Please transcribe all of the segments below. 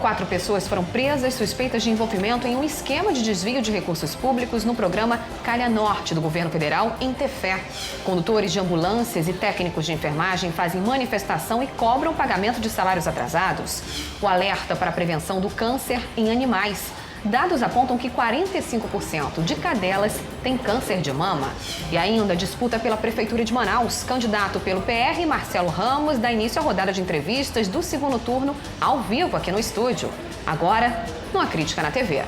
4 pessoas foram presas suspeitas de envolvimento em um esquema de desvio de recursos públicos no programa Calha Norte do governo federal em Tefé. Condutores de ambulâncias e técnicos de enfermagem fazem manifestação e cobram pagamento de salários atrasados. O alerta para a prevenção do câncer em animais. Dados apontam que 45% de cadelas têm câncer de mama. E ainda disputa pela Prefeitura de Manaus. Candidato pelo PR, Marcelo Ramos, dá início à rodada de entrevistas do segundo turno ao vivo aqui no estúdio. Agora, numa Crítica na TV.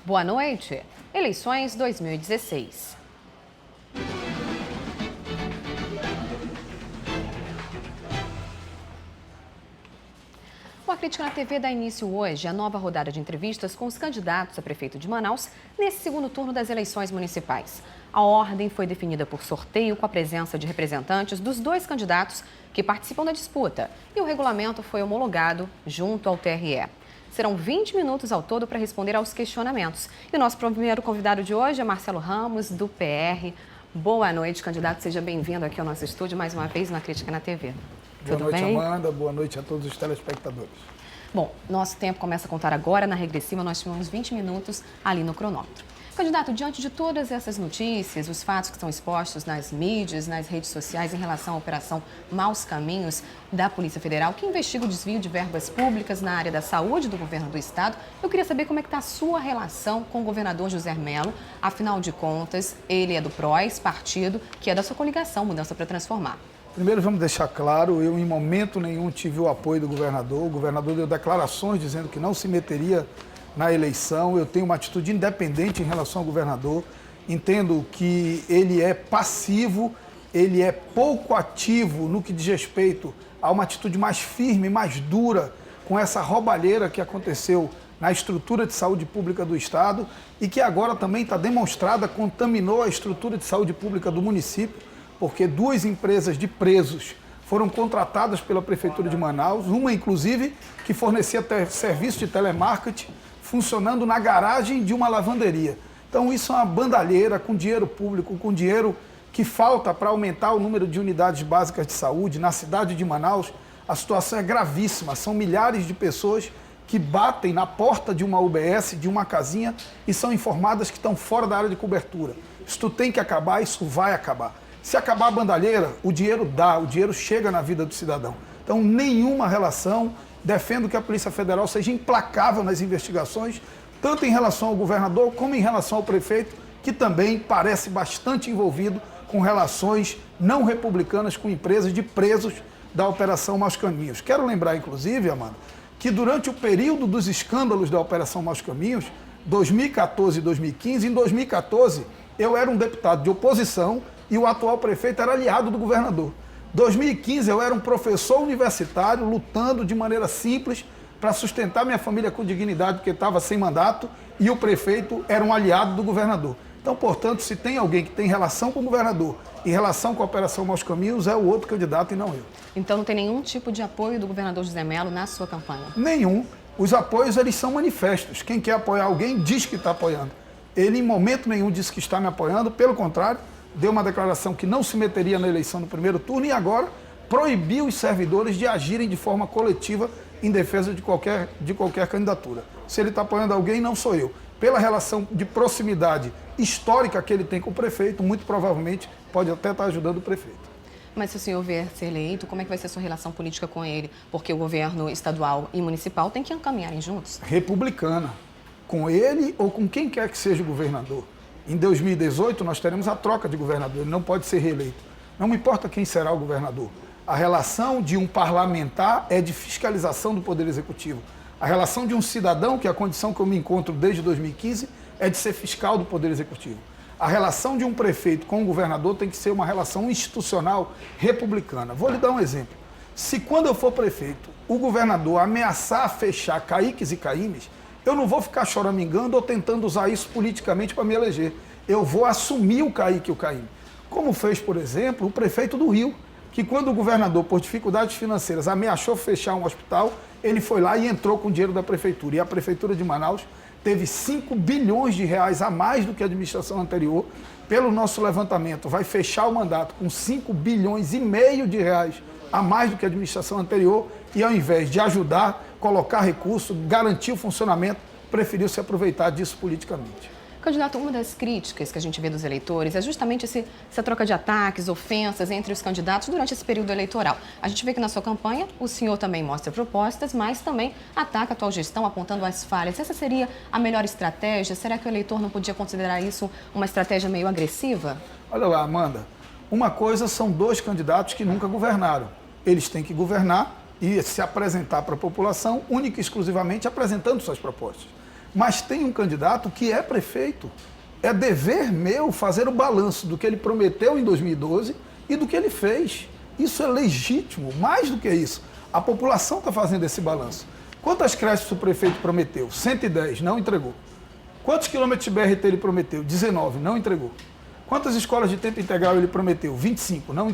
Boa noite. Eleições 2016. A Crítica na TV dá início hoje à nova rodada de entrevistas com os candidatos a prefeito de Manaus nesse segundo turno das eleições municipais. A ordem foi definida por sorteio com a presença de representantes dos 2 candidatos que participam da disputa e o regulamento foi homologado junto ao TRE. Serão 20 minutos ao todo para responder aos questionamentos. E o nosso primeiro convidado de hoje é Marcelo Ramos, do PR. Boa noite, candidato. Seja bem-vindo aqui ao nosso estúdio, mais uma vez, na Crítica na TV. Boa noite, Amanda. Boa noite a todos os telespectadores. Bom, nosso tempo começa a contar agora. Na regressiva, nós tivemos 20 minutos ali no cronômetro. Candidato, diante de todas essas notícias, os fatos que estão expostos nas mídias, nas redes sociais em relação à Operação Maus Caminhos da Polícia Federal, que investiga o desvio de verbas públicas na área da saúde do governo do estado, eu queria saber como é que está a sua relação com o governador José Mello. Afinal de contas, ele é do PROS, partido que é da sua coligação Mudança para Transformar. Primeiro, vamos deixar claro, eu em momento nenhum tive o apoio do governador. O governador deu declarações dizendo que não se meteria na eleição. Eu tenho uma atitude independente em relação ao governador. Entendo que ele é passivo, ele é pouco ativo no que diz respeito a uma atitude mais firme, mais dura com essa roubalheira que aconteceu na estrutura de saúde pública do estado e que agora também está demonstrada, contaminou a estrutura de saúde pública do município, porque 2 empresas de presos foram contratadas pela Prefeitura de Manaus, uma inclusive que fornecia serviço de telemarketing, funcionando na garagem de uma lavanderia. Então isso é uma bandalheira com dinheiro público, com dinheiro que falta para aumentar o número de unidades básicas de saúde. Na cidade de Manaus, a situação é gravíssima. São milhares de pessoas que batem na porta de uma UBS, de uma casinha, e são informadas que estão fora da área de cobertura. Isso tem que acabar, isso vai acabar. Se acabar a bandalheira, o dinheiro dá, o dinheiro chega na vida do cidadão. Então, nenhuma relação. Defendo que a Polícia Federal seja implacável nas investigações, tanto em relação ao governador como em relação ao prefeito, que também parece bastante envolvido com relações não republicanas com empresas de presos da Operação Maus Caminhos. Quero lembrar, inclusive, Amanda, que durante o período dos escândalos da Operação Maus Caminhos, 2014 e 2015, em 2014, eu era um deputado de oposição e o atual prefeito era aliado do governador. 2015 eu era um professor universitário lutando de maneira simples para sustentar minha família com dignidade, porque estava sem mandato, e o prefeito era um aliado do governador. Então, portanto, se tem alguém que tem relação com o governador e relação com a Operação Maus Caminhos, é o outro candidato e não eu. Então não tem nenhum tipo de apoio do governador José Mello na sua campanha? Nenhum. Os apoios, eles são manifestos. Quem quer apoiar alguém diz que está apoiando. Ele, em momento nenhum, disse que está me apoiando, pelo contrário, deu uma declaração que não se meteria na eleição no primeiro turno e agora proibiu os servidores de agirem de forma coletiva em defesa de qualquer candidatura. Se ele está apoiando alguém, não sou eu. Pela relação de proximidade histórica que ele tem com o prefeito, muito provavelmente pode até estar ajudando o prefeito. Mas se o senhor vier ser eleito, como é que vai ser a sua relação política com ele? Porque o governo estadual e municipal tem que encaminharem juntos. Republicana. Com ele ou com quem quer que seja o governador. Em 2018, nós teremos a troca de governador, ele não pode ser reeleito. Não me importa quem será o governador. A relação de um parlamentar é de fiscalização do Poder Executivo. A relação de um cidadão, que é a condição que eu me encontro desde 2015, é de ser fiscal do Poder Executivo. A relação de um prefeito com o governador tem que ser uma relação institucional republicana. Vou lhe dar um exemplo. Se quando eu for prefeito, o governador ameaçar fechar CAICs e CAIMES, eu não vou ficar choramingando ou tentando usar isso politicamente para me eleger. Eu vou assumir o CAI que eu caí. Como fez, por exemplo, o prefeito do Rio, que quando o governador, por dificuldades financeiras, ameaçou fechar um hospital, ele foi lá e entrou com o dinheiro da prefeitura. E a prefeitura de Manaus teve 5 bilhões de reais a mais do que a administração anterior. Pelo nosso levantamento, vai fechar o mandato com 5 bilhões e meio de reais a mais do que a administração anterior. E ao invés de ajudar, colocar recurso, garantir o funcionamento, preferiu se aproveitar disso politicamente. Candidato, uma das críticas que a gente vê dos eleitores é justamente essa troca de ataques, ofensas entre os candidatos durante esse período eleitoral. A gente vê que na sua campanha o senhor também mostra propostas, mas também ataca a atual gestão, apontando as falhas. Essa seria a melhor estratégia? Será que o eleitor não podia considerar isso uma estratégia meio agressiva? Olha lá, Amanda, uma coisa são 2 candidatos que nunca governaram. Eles têm que governar e se apresentar para a população, única e exclusivamente apresentando suas propostas. Mas tem um candidato que é prefeito. É dever meu fazer o balanço do que ele prometeu em 2012 e do que ele fez. Isso é legítimo, mais do que isso. A população está fazendo esse balanço. Quantas creches o prefeito prometeu? 110, não entregou. Quantos quilômetros de BRT ele prometeu? 19, não entregou. Quantas escolas de tempo integral ele prometeu? 25, não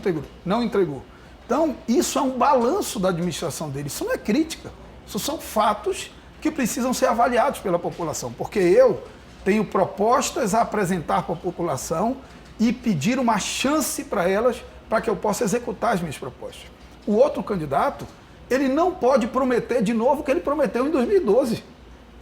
entregou. Então, isso é um balanço da administração dele. Isso não é crítica. Isso são fatos que precisam ser avaliados pela população, porque eu tenho propostas a apresentar para a população e pedir uma chance para elas para que eu possa executar as minhas propostas. O outro candidato, ele não pode prometer de novo o que ele prometeu em 2012.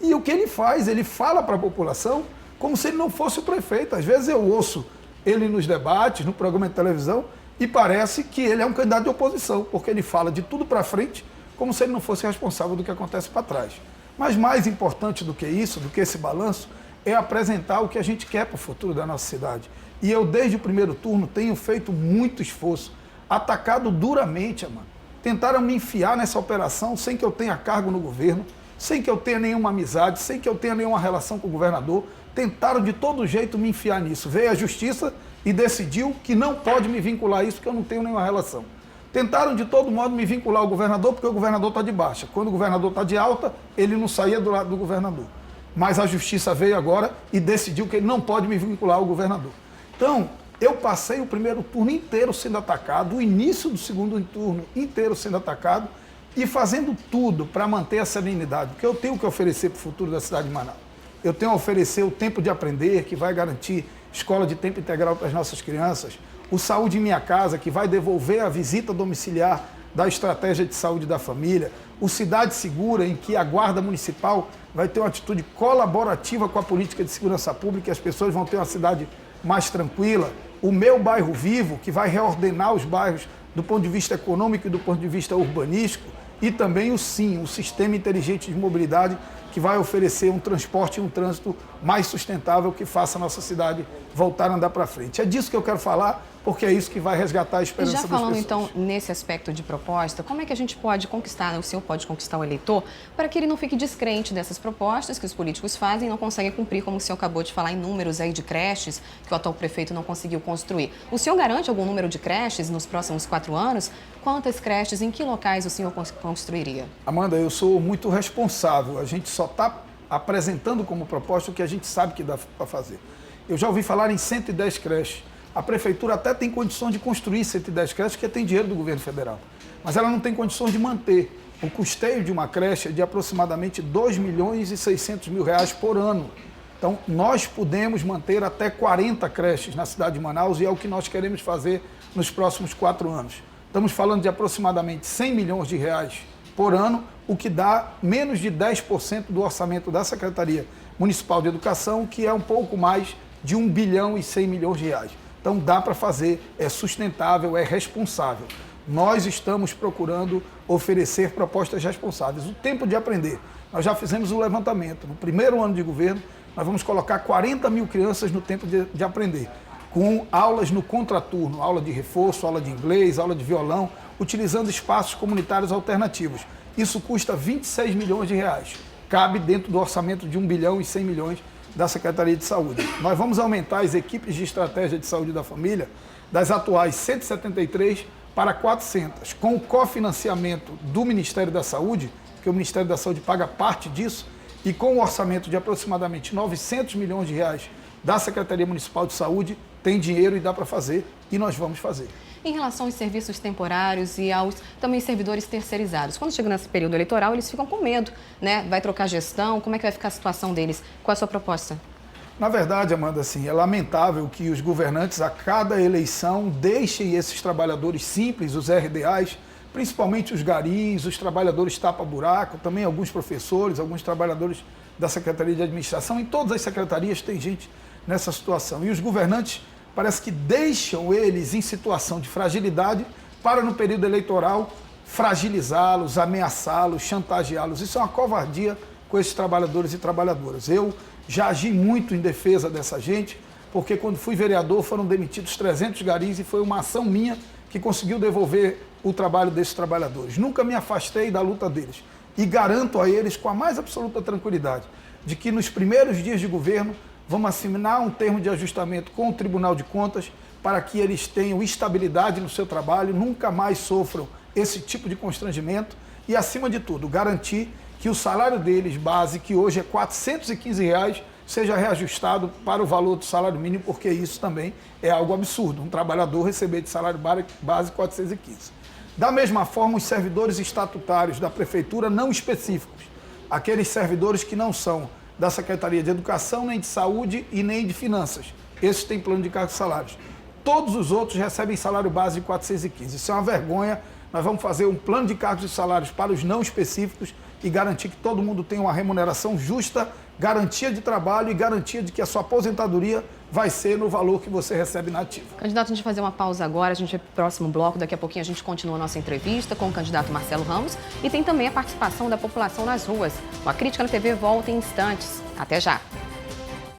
E o que ele faz? Ele fala para a população como se ele não fosse o prefeito. Às vezes eu ouço ele nos debates, no programa de televisão, e parece que ele é um candidato de oposição, porque ele fala de tudo para frente como se ele não fosse responsável do que acontece para trás. Mas mais importante do que isso, do que esse balanço, é apresentar o que a gente quer para o futuro da nossa cidade. E eu, desde o primeiro turno, tenho feito muito esforço, atacado duramente, mano. Tentaram me enfiar nessa operação sem que eu tenha cargo no governo, sem que eu tenha nenhuma amizade, sem que eu tenha nenhuma relação com o governador. Tentaram de todo jeito me enfiar nisso. Veio a justiça e decidiu que não pode me vincular a isso, porque eu não tenho nenhuma relação. Tentaram de todo modo me vincular ao governador, porque o governador está de baixa. Quando o governador está de alta, ele não saía do lado do governador. Mas a justiça veio agora e decidiu que ele não pode me vincular ao governador. Então, eu passei o primeiro turno inteiro sendo atacado, o início do segundo turno inteiro sendo atacado e fazendo tudo para manter a serenidade, porque eu tenho que oferecer para o futuro da cidade de Manaus. Eu tenho a oferecer o tempo de aprender, que vai garantir escola de tempo integral para as nossas crianças, o Saúde em Minha Casa, que vai devolver a visita domiciliar da estratégia de saúde da família, o Cidade Segura, em que a Guarda Municipal vai ter uma atitude colaborativa com a política de segurança pública e as pessoas vão ter uma cidade mais tranquila, o Meu Bairro Vivo, que vai reordenar os bairros do ponto de vista econômico e do ponto de vista urbanístico, e também o SIM, o Sistema Inteligente de Mobilidade, que vai oferecer um transporte e um trânsito mais sustentável que faça a nossa cidade voltar a andar para frente. É disso que eu quero falar, porque é isso que vai resgatar a esperança das pessoas. E já falando então nesse aspecto de proposta, como é que a gente pode conquistar, o senhor pode conquistar o eleitor, para que ele não fique descrente dessas propostas que os políticos fazem e não conseguem cumprir, como o senhor acabou de falar, em números aí de creches que o atual prefeito não conseguiu construir. O senhor garante algum número de creches nos próximos 4 anos? Quantas creches, em que locais o senhor construiria? Amanda, eu sou muito responsável. A gente só está apresentando como proposta o que a gente sabe que dá para fazer. Eu já ouvi falar em 110 creches. A prefeitura até tem condições de construir 110 creches, porque tem dinheiro do governo federal. Mas ela não tem condições de manter. O custeio de uma creche é de aproximadamente 2 milhões e 600 mil reais por ano. Então, nós podemos manter até 40 creches na cidade de Manaus e é o que nós queremos fazer nos próximos 4 anos. Estamos falando de aproximadamente 100 milhões de reais por ano, o que dá menos de 10% do orçamento da Secretaria Municipal de Educação, que é um pouco mais de 1 bilhão e 100 milhões de reais. Então dá para fazer, é sustentável, é responsável. Nós estamos procurando oferecer propostas responsáveis. O tempo de aprender. Nós já fizemos um levantamento. No primeiro ano de governo, nós vamos colocar 40 mil crianças no tempo de aprender, com aulas no contraturno, aula de reforço, aula de inglês, aula de violão, utilizando espaços comunitários alternativos. Isso custa 26 milhões de reais. Cabe dentro do orçamento de 1 bilhão e 100 milhões da Secretaria de Saúde. Nós vamos aumentar as equipes de estratégia de saúde da família das atuais 173 para 400, com o cofinanciamento do Ministério da Saúde, que o Ministério da Saúde paga parte disso, e com um orçamento de aproximadamente 900 milhões de reais da Secretaria Municipal de Saúde, tem dinheiro e dá para fazer, e nós vamos fazer. Em relação aos serviços temporários e aos também servidores terceirizados, quando chega nesse período eleitoral, eles ficam com medo, né? Vai trocar gestão, como é que vai ficar a situação deles? Qual a sua proposta? Na verdade, Amanda, assim, é lamentável que os governantes, a cada eleição, deixem esses trabalhadores simples, os RDAs, principalmente os garis, os trabalhadores tapa-buraco, também alguns professores, alguns trabalhadores da Secretaria de Administração. Em todas as secretarias tem gente nessa situação. E os governantes parece que deixam eles em situação de fragilidade para, no período eleitoral, fragilizá-los, ameaçá-los, chantageá-los. Isso é uma covardia com esses trabalhadores e trabalhadoras. Eu já agi muito em defesa dessa gente, porque quando fui vereador foram demitidos 300 garis e foi uma ação minha que conseguiu devolver o trabalho desses trabalhadores. Nunca me afastei da luta deles e garanto a eles com a mais absoluta tranquilidade de que nos primeiros dias de governo vamos assinar um termo de ajustamento com o Tribunal de Contas para que eles tenham estabilidade no seu trabalho, nunca mais sofram esse tipo de constrangimento e, acima de tudo, garantir que o salário deles, base, que hoje é R$ 415, seja reajustado para o valor do salário mínimo, porque isso também é algo absurdo, um trabalhador receber de salário base 415. Da mesma forma, os servidores estatutários da Prefeitura não específicos, aqueles servidores que não são da Secretaria de Educação, nem de Saúde e nem de Finanças. Esses têm plano de cargos e salários. Todos os outros recebem salário base de 415. Isso é uma vergonha. Nós vamos fazer um plano de cargos e salários para os não específicos e garantir que todo mundo tenha uma remuneração justa, garantia de trabalho e garantia de que a sua aposentadoria vai ser no valor que você recebe na ativa. Candidato, a gente vai fazer uma pausa agora, a gente vai para o próximo bloco, daqui a pouquinho a gente continua a nossa entrevista com o candidato Marcelo Ramos e tem também a participação da população nas ruas. A Crítica na TV volta em instantes. Até já!